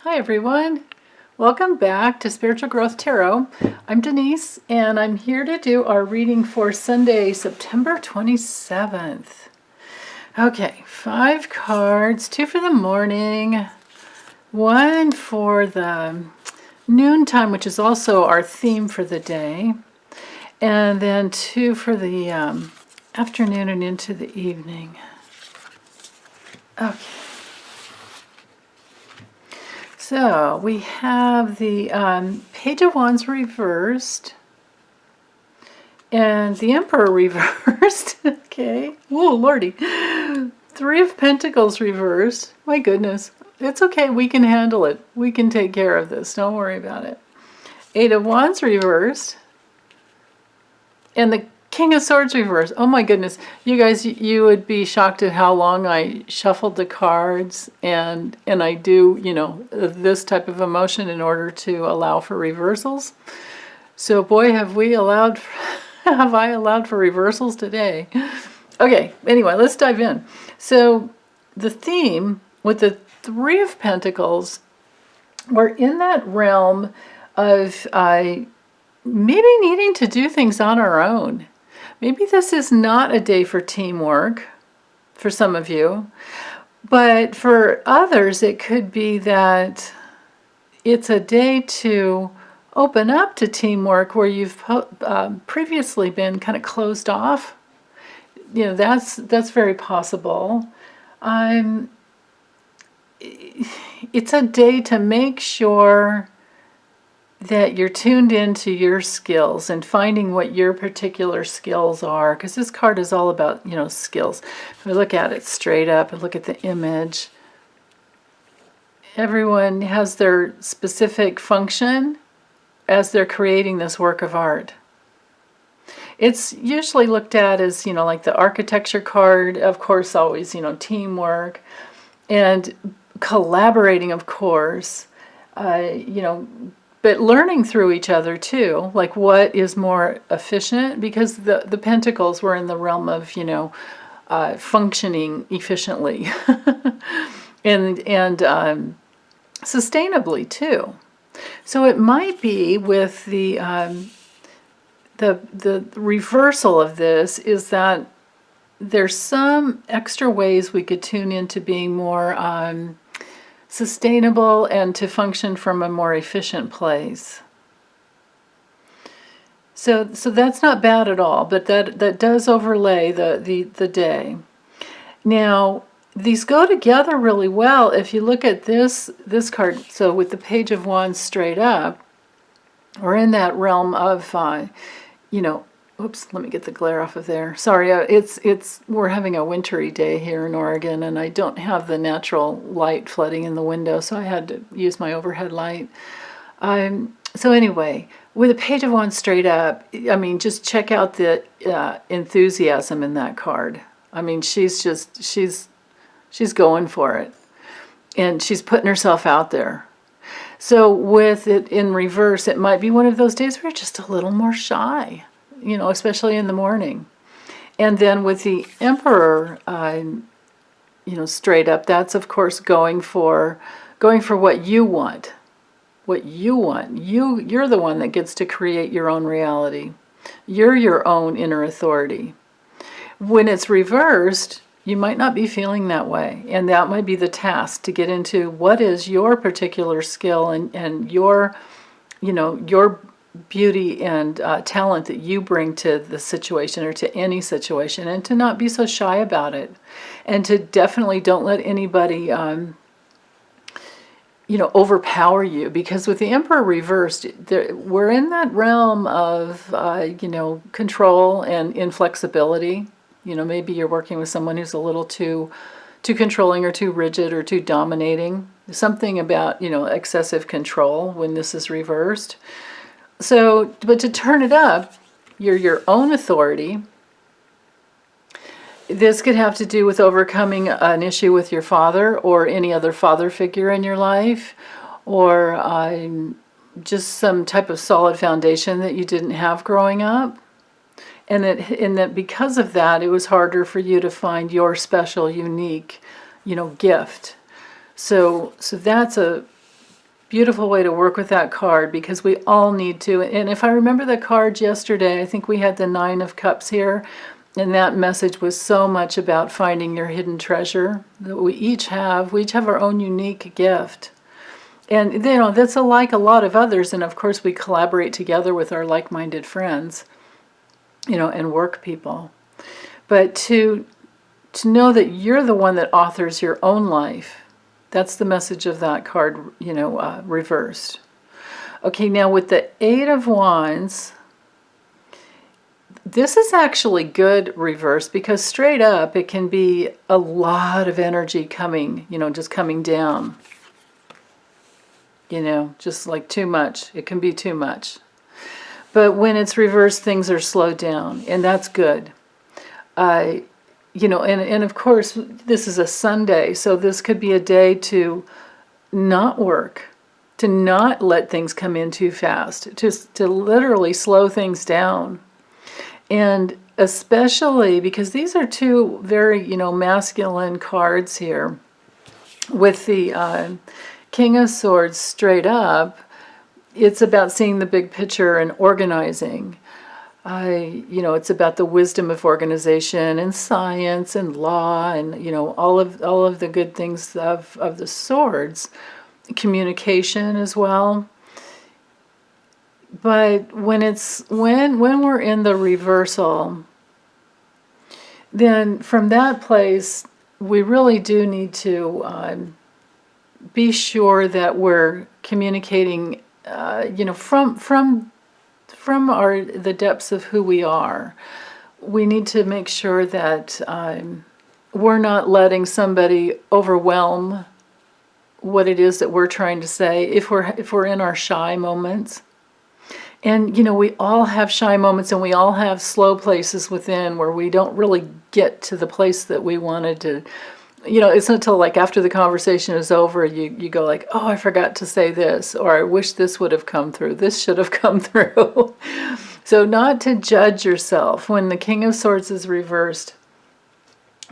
Hi everyone, welcome back to Spiritual Growth Tarot. I'm Denise and I'm here to do our reading for Sunday, September 27th. Okay, 5 cards, 2 for the morning, 1 for the noontime, which is also our theme for the day, and then 2 for the afternoon and into the evening. Okay. So we have the Page of Wands reversed and the Emperor reversed. Okay. Oh, Lordy. 3 of Pentacles reversed. My goodness. It's okay. We can handle it. We can take care of this. Don't worry about it. 8 of Wands reversed. And the King of Swords reversed. Oh my goodness. You guys, you would be shocked at how long I shuffled the cards and I do, this type of emotion in order to allow for reversals. So boy, have I allowed for reversals today. Okay, anyway, let's dive in. So the theme with the 3 of Pentacles, we're in that realm of maybe needing to do things on our own. Maybe this is not a day for teamwork for some of you, but for others it could be that it's a day to open up to teamwork where you've previously been kind of closed off. That's very possible. It's a day to make sure that you're tuned into your skills and finding what your particular skills are, because this card is all about, skills. If we look at it straight up and look at the image, everyone has their specific function as they're creating this work of art. It's usually looked at as, like the architecture card, of course, always, teamwork and collaborating, of course, but learning through each other too, like what is more efficient, because the Pentacles were in the realm of, functioning efficiently and sustainably too. So it might be with the reversal of this is that there's some extra ways we could tune into being more sustainable and to function from a more efficient place. So that's not bad at all, but that does overlay the day. Now, these go together really well if you look at this card. So with the Page of Wands straight up, we're in that realm of, oops, let me get the glare off of there. Sorry, we're having a wintry day here in Oregon, and I don't have the natural light flooding in the window, so I had to use my overhead light. So anyway, with a Page of Wands straight up, I mean, just check out the enthusiasm in that card. I mean, she's going for it, and she's putting herself out there. So with it in reverse, it might be one of those days where you're just a little more shy, especially in the morning. And then with the Emperor, straight up, that's of course going for what you want. What you want. You're the one that gets to create your own reality. You're your own inner authority. When it's reversed, you might not be feeling that way, and that might be the task to get into what is your particular skill and your beauty and talent that you bring to the situation or to any situation, and to not be so shy about it, and to definitely don't let anybody overpower you, because with the Emperor reversed, we're in that realm of control and inflexibility. Maybe you're working with someone who's a little too controlling or too rigid or too dominating. Something about, excessive control when this is reversed. So, but to turn it up, you're your own authority. This could have to do with overcoming an issue with your father or any other father figure in your life, or just some type of solid foundation that you didn't have growing up. And that because of that, it was harder for you to find your special, unique, gift. So that's a beautiful way to work with that card, because we all need to. And if I remember the cards yesterday, I think we had the Nine of Cups here, and that message was so much about finding your hidden treasure that we each have. We each have our own unique gift. And, you know, that's like a lot of others. And of course, we collaborate together with our like-minded friends, you know, and work people. But to know that you're the one that authors your own life, that's the message of that card, you know, reversed. Okay, now with the Eight of Wands, this is actually good reversed, because straight up it can be a lot of energy coming, you know, just coming down. You know, just like too much. It can be too much. But when it's reversed, things are slowed down, and that's good. You know, and of course, this is a Sunday, so this could be a day to not work, to not let things come in too fast, to literally slow things down. And especially because these are two very, you know, masculine cards here, with the King of Swords straight up, it's about seeing the big picture and organizing. You know, it's about the wisdom of organization and science and law and, you know, all of the good things of the swords. Communication as well. But when we're in the reversal, then from that place, we really do need to be sure that we're communicating, you know, from the depths of who we are. We need to make sure that we're not letting somebody overwhelm what it is that we're trying to say, if we're in our shy moments. And, you know, we all have shy moments, and we all have slow places within where we don't really get to the place that we wanted to. You know, it's not until like after the conversation is over, you go like, oh, I forgot to say this, or I wish this would have come through. This should have come through. So not to judge yourself. When the King of Swords is reversed,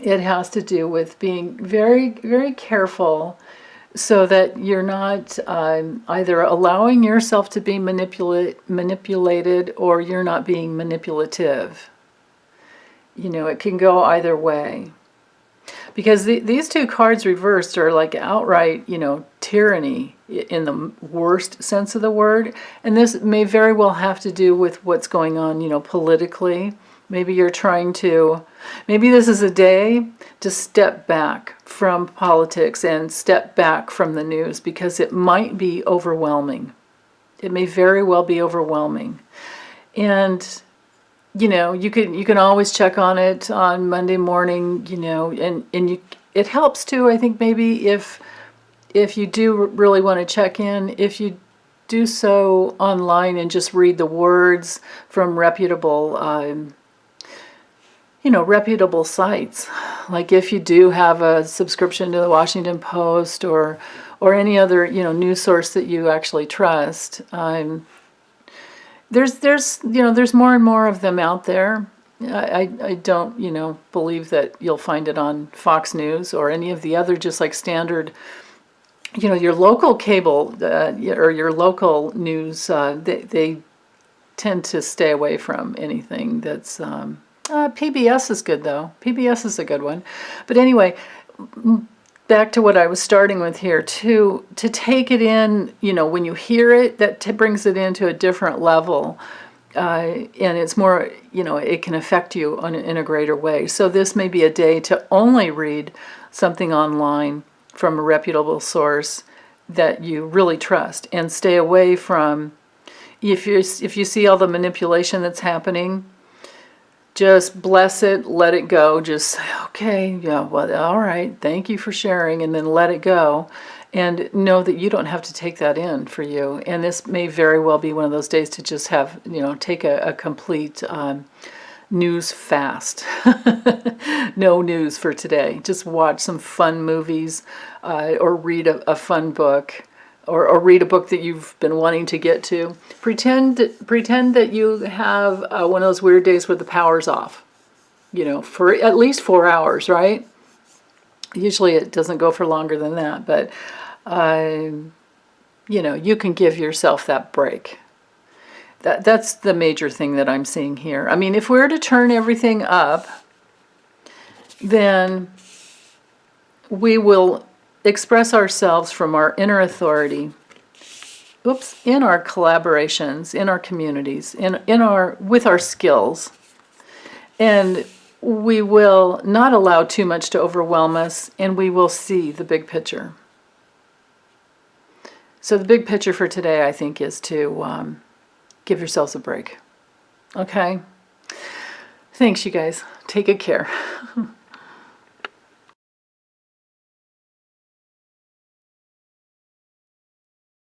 it has to do with being very, very careful so that you're not either allowing yourself to be manipulated, or you're not being manipulative. You know, it can go either way. Because these two cards reversed are like outright, you know, tyranny in the worst sense of the word. And this may very well have to do with what's going on, you know, politically. Maybe you're trying to, maybe this is a day to step back from politics and step back from the news, because it might be overwhelming. It may very well be overwhelming. And you know, you can always check on it on Monday morning, you know, and it helps too, I think, maybe if you do really want to check in, if you do so online and just read the words from reputable, you know, reputable sites. Like if you do have a subscription to the Washington Post or any other, you know, news source that you actually trust. There's you know, there's more and more of them out there. I don't, you know, believe that you'll find it on Fox News or any of the other just like standard, you know, your local cable or your local news. They tend to stay away from anything that's PBS is good though. PBS is a good one. But anyway, back to what I was starting with here, to take it in, you know, when you hear it, that brings it into a different level. And it's more, you know, it can affect you in a greater way. So this may be a day to only read something online from a reputable source that you really trust, and stay away from, if you see all the manipulation that's happening, just bless it, let it go. Just say, okay, yeah, well, all right, thank you for sharing, and then let it go. And know that you don't have to take that in for you. And this may very well be one of those days to just have, you know, take a complete news fast. No news for today. Just watch some fun movies or read a fun book. Or read a book that you've been wanting to get to. Pretend that you have one of those weird days where the power's off. You know, for at least 4 hours, right? Usually it doesn't go for longer than that, but you can give yourself that break. That's the major thing that I'm seeing here. I mean, if we're to turn everything up, then we will express ourselves from our inner authority. In our collaborations, in our communities, with our skills. And we will not allow too much to overwhelm us, and we will see the big picture. So the big picture for today, I think, is to give yourselves a break. Okay? Thanks, you guys. Take good care.